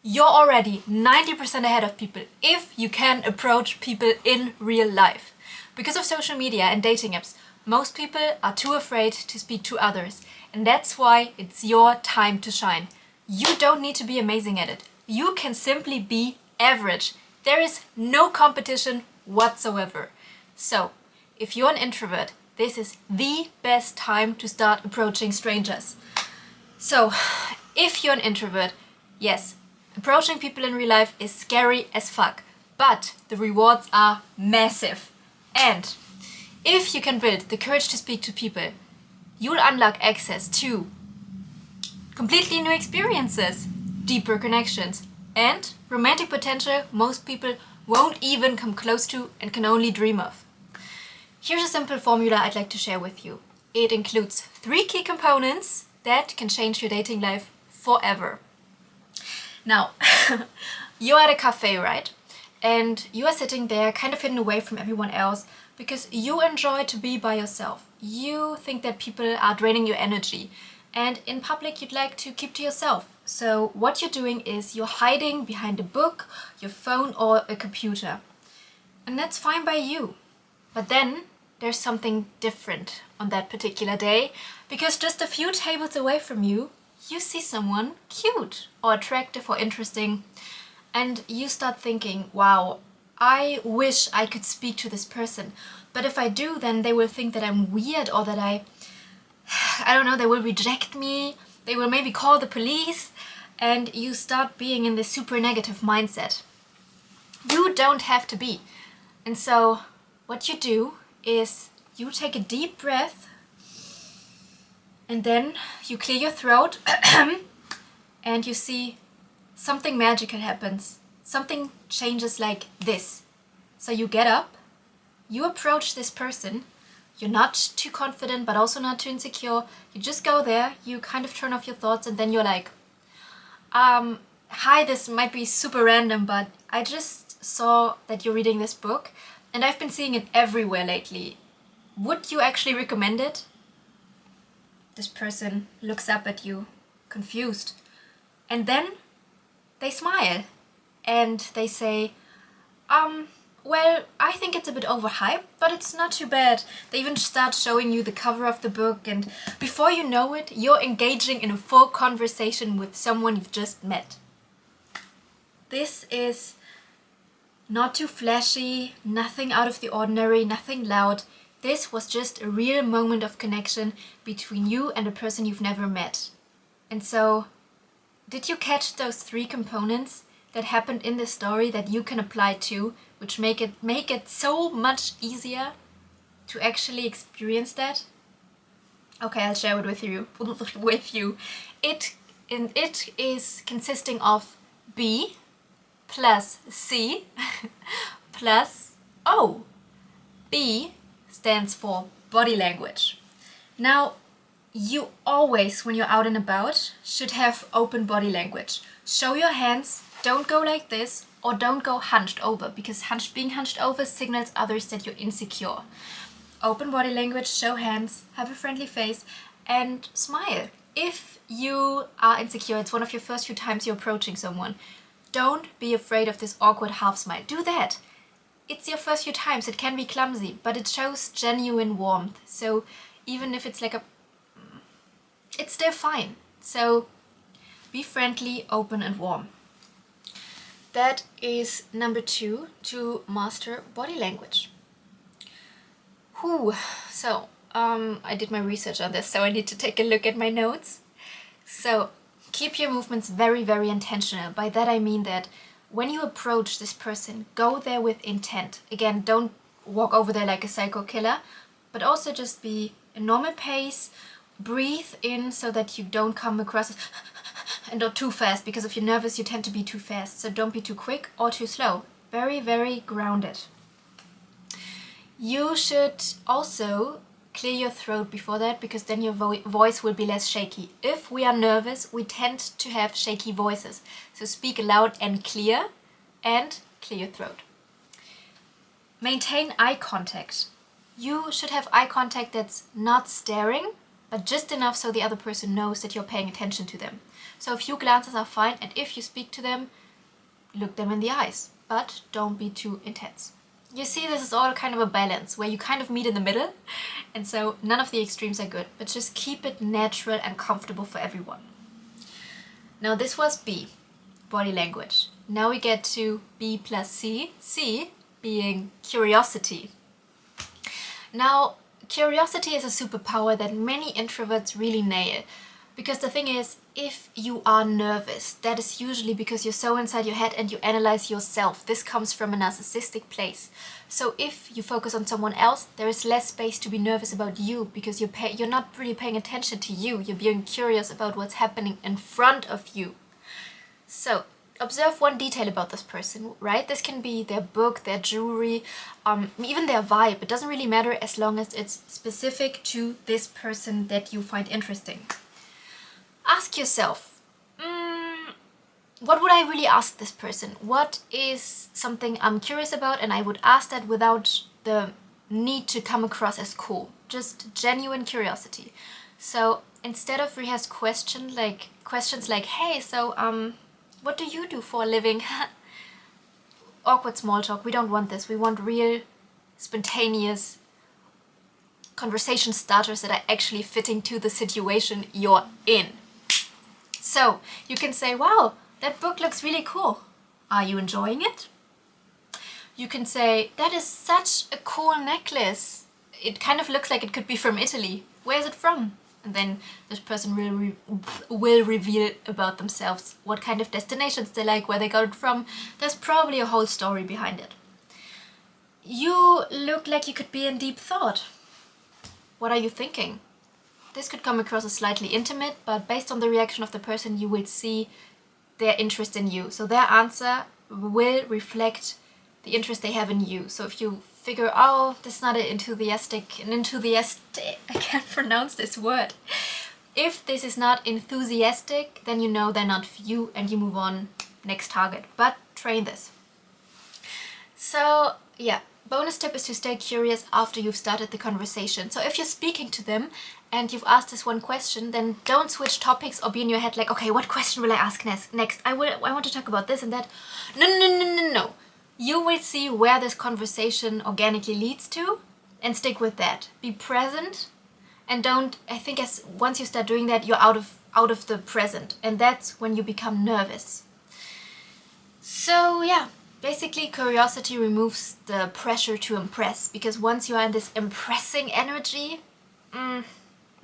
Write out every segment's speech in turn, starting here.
you're already 90% ahead of people if you can approach people in real life. Because of social media and dating apps, most people are too afraid to speak to others, and that's why it's your time to shine. You don't need to be amazing at it. You can simply be average. There is no competition whatsoever. So, if you're an introvert, this is the best time to start approaching strangers. So, if you're an introvert, yes, approaching people in real life is scary as fuck, but the rewards are massive. And if you can build the courage to speak to people, you'll unlock access to completely new experiences, deeper connections, and romantic potential most people won't even come close to and can only dream of. Here's a simple formula I'd like to share with you. It includes 3 key components that can change your dating life forever. Now, you're at a cafe, right? And you are sitting there kind of hidden away from everyone else because you enjoy to be by yourself. You think that people are draining your energy, and in public you'd like to keep to yourself. So what you're doing is you're hiding behind a book, your phone, or a computer. And that's fine by you. But then there's something different on that particular day, because just a few tables away from you, you see someone cute or attractive or interesting, and you start thinking, wow, I wish I could speak to this person, but if I do, then they will think that I'm weird, or that I don't know, they will reject me, they will maybe call the police, and you start being in this super negative mindset. You don't have to be. And so what you do is you take a deep breath, and then you clear your throat and you see something magical happens. Something changes like this. So you get up, you approach this person, you're not too confident but also not too insecure. You just go there, you kind of turn off your thoughts, and then you're like, hi, this might be super random, but I just saw that you're reading this book and I've been seeing it everywhere lately. Would you actually recommend it? This person looks up at you, confused, and then they smile and they say, well, I think it's a bit overhyped, but it's not too bad. They even start showing you the cover of the book, and before you know it, you're engaging in a full conversation with someone you've just met. This is not too flashy, nothing out of the ordinary, nothing loud. This was just a real moment of connection between you and a person you've never met. And so, did you catch those 3 components that happened in the story that you can apply to, which make it so much easier to actually experience that? Okay, I'll share it with you. It is consisting of B plus C plus O. B stands for body language. Now, you always, when you're out and about, should have open body language. Show your hands, don't go like this, or don't go hunched over, because being hunched over signals others that you're insecure. Open body language, show hands, have a friendly face, and smile. If you are insecure, it's one of your first few times you're approaching someone, don't be afraid of this awkward half smile. Do that. It's your first few times, it can be clumsy, but it shows genuine warmth. So even if it's it's still fine. So be friendly, open, and warm. That is number 2, to master body language. So I did my research on this, so I need to take a look at my notes. So keep your movements very, very intentional. By that I mean that when you approach this person, go there with intent. Again, don't walk over there like a psycho killer, but also just be a normal pace. Breathe in so that you don't come across and not too fast, because if you're nervous you tend to be too fast. So don't be too quick or too slow. Very, very grounded. You should also clear your throat before that, because then your voice will be less shaky. If we are nervous, we tend to have shaky voices. So speak loud and clear, and clear your throat. Maintain eye contact. You should have eye contact that's not staring, but just enough so the other person knows that you're paying attention to them. So a few glances are fine, and if you speak to them, look them in the eyes, but don't be too intense. You see, this is all kind of a balance where you kind of meet in the middle, and so none of the extremes are good, but just keep it natural and comfortable for everyone. Now this was B, body language. Now we get to B plus C, C being curiosity. Now, curiosity is a superpower that many introverts really nail. Because the thing is, if you are nervous, that is usually because you're so inside your head and you analyze yourself. This comes from a narcissistic place. So if you focus on someone else, there is less space to be nervous about you, because you're not really paying attention to you. You're being curious about what's happening in front of you. So observe one detail about this person, right? This can be their book, their jewelry, even their vibe. It doesn't really matter as long as it's specific to this person that you find interesting. Ask yourself, what would I really ask this person? What is something I'm curious about, and I would ask that without the need to come across as cool. Just genuine curiosity. So instead of rehearsed questions like, hey, so what do you do for a living? Awkward small talk. We don't want this. We want real, spontaneous conversation starters that are actually fitting to the situation you're in. So you can say, wow, that book looks really cool. Are you enjoying it? You can say, that is such a cool necklace. It kind of looks like it could be from Italy. Where is it from? And then this person will reveal about themselves, what kind of destinations they like, where they got it from. There's probably a whole story behind it. You look like you could be in deep thought. What are you thinking? This could come across as slightly intimate, but based on the reaction of the person, you will see their interest in you. So their answer will reflect the interest they have in you. So if you figure, oh, this is not an enthusiastic, I can't pronounce this word. If this is not enthusiastic, then you know they're not for you and you move on, next target. But train this. So yeah, bonus tip is to stay curious after you've started the conversation. So if you're speaking to them and you've asked this one question, then don't switch topics or be in your head like, okay, what question will I ask next? I want to talk about this and that. No. You will see where this conversation organically leads to and stick with that. Be present and once you start doing that, you're out of the present, and that's when you become nervous. So yeah, basically curiosity removes the pressure to impress, because once you are in this impressing energy,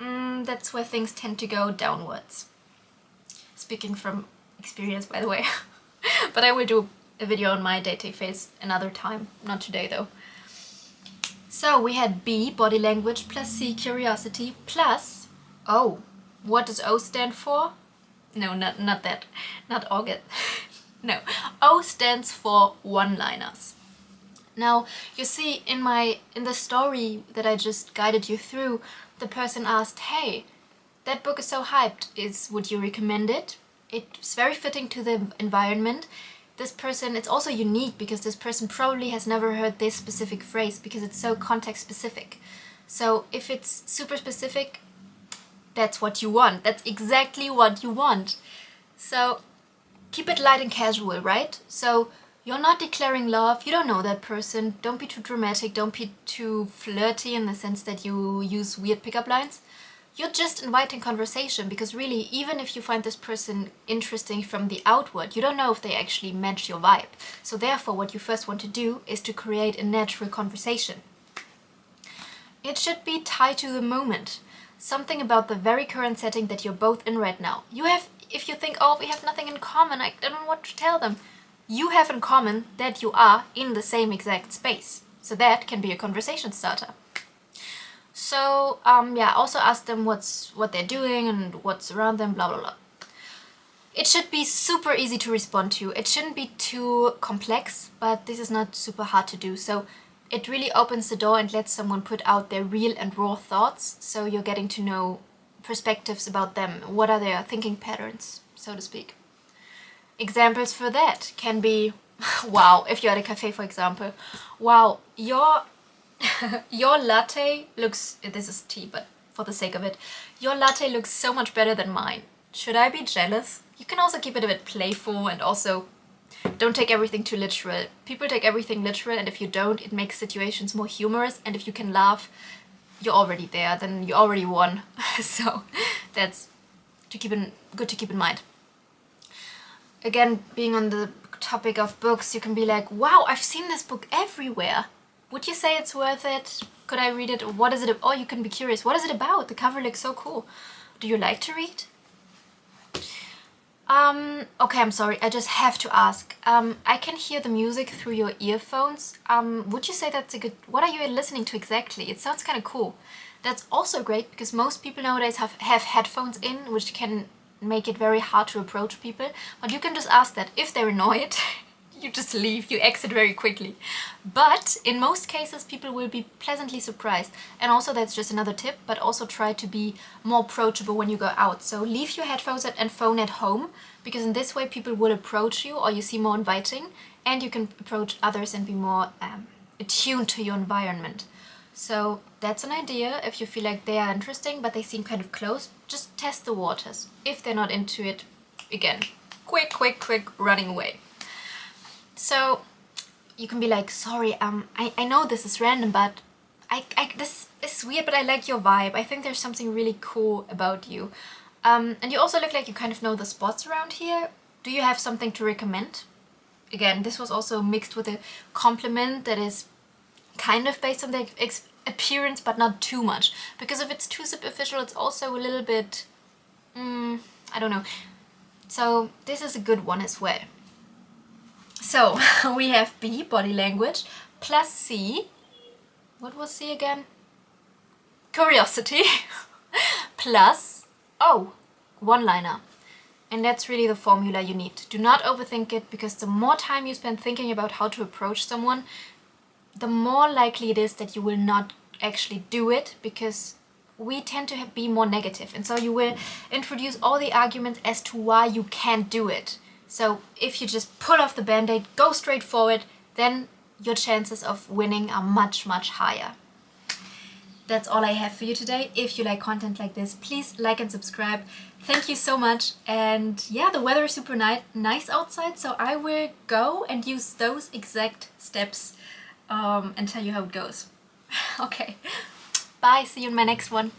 that's where things tend to go downwards. Speaking from experience, by the way. But I will do a video on my dating phase another time, not today though. So we had B, body language, plus C, curiosity, plus O. What does O stand for? No, not that. Not August. No. O stands for one-liners. Now, you see in the story that I just guided you through, the person asked, hey, that book is so hyped. Would you recommend it? It's very fitting to the environment. This person, it's also unique because this person probably has never heard this specific phrase because it's so context specific. So if it's super specific, that's what you want. That's exactly what you want. So keep it light and casual, right? So you're not declaring love, you don't know that person, don't be too dramatic, don't be too flirty in the sense that you use weird pickup lines. You're just inviting conversation, because really, even if you find this person interesting from the outward, you don't know if they actually match your vibe. So therefore, what you first want to do is to create a natural conversation. It should be tied to the moment. Something about the very current setting that you're both in right now. If you think, oh, we have nothing in common, I don't know what to tell them. You have in common that you are in the same exact space. So that can be a conversation starter. So, also ask them what they're doing and what's around them, blah, blah, blah. It should be super easy to respond to. It shouldn't be too complex, but this is not super hard to do. So it really opens the door and lets someone put out their real and raw thoughts. So you're getting to know perspectives about them. What are their thinking patterns, so to speak? Examples for that can be, wow, if you're at a cafe, for example, wow, your latte looks, this is tea, but for the sake of it, your latte looks so much better than mine. Should I be jealous? you can also keep it a bit playful, and also don't take everything too literal. People take everything literal, and if you don't, it makes situations more humorous, and if you can laugh, you're already there, then you already won. So that's good to keep in mind. Again, being on the topic of books, you can be like, wow, I've seen this book everywhere. Would you say it's worth it? Could I read it? What is it? Oh, you can be curious. What is it about? The cover looks so cool. Do you like to read? Okay, I'm sorry, I just have to ask. I can hear the music through your earphones. Would you say that's a good... What are you listening to exactly? It sounds kind of cool. That's also great, because most people nowadays have headphones in, which can make it very hard to approach people. But you can just ask that. If they're annoyed, you just leave, you exit very quickly. But in most cases, people will be pleasantly surprised. And also, that's just another tip, but also try to be more approachable when you go out. So leave your headphones and phone at home, because in this way people will approach you, or you seem more inviting, and you can approach others and be more attuned to your environment. So that's an idea. If you feel like they are interesting but they seem kind of close, just test the waters. If they're not into it, again, quick running away. So you can be like, sorry, I know this is random, but this is weird, but I like your vibe. I think there's something really cool about you. And you also look like you kind of know the spots around here. Do you have something to recommend? Again, this was also mixed with a compliment that is kind of based on the appearance, but not too much. Because if it's too superficial, it's also a little bit... I don't know. So this is a good one as well. So we have B, body language, plus C. What was C again? Curiosity. Plus O, one-liner. And that's really the formula you need. Do not overthink it, because the more time you spend thinking about how to approach someone, the more likely it is that you will not actually do it, because we tend to be more negative. And so you will introduce all the arguments as to why you can't do it. So if you just pull off the band-aid, go straight forward, then your chances of winning are much higher. That's all I have for you today. If you like content like this, please like and subscribe. Thank you so much. And yeah, the weather is super nice outside, so I will go and use those exact steps and tell you how it goes. Okay, bye, see you in my next one.